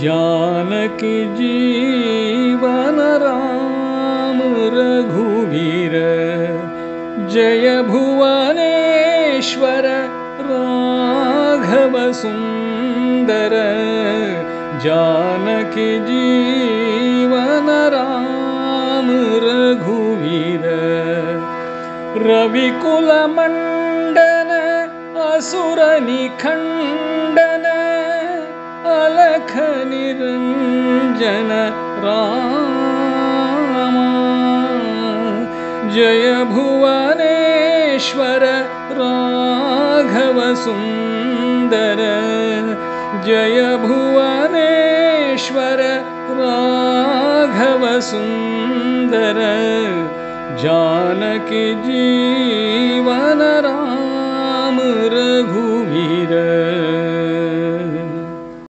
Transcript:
जानकी जीवन राम रघुवीर जय भुवनेश्वर राघव सुंदर। जानकी जीवन राम रघुवीर रविकुल मंडन असुर निखंडन अलख निरंजन राम। जय भुवनेश्वर राघव सुंदर जय भुवनेश्वर राघव सुंदर। जानकी जीवन राम रघुवीर।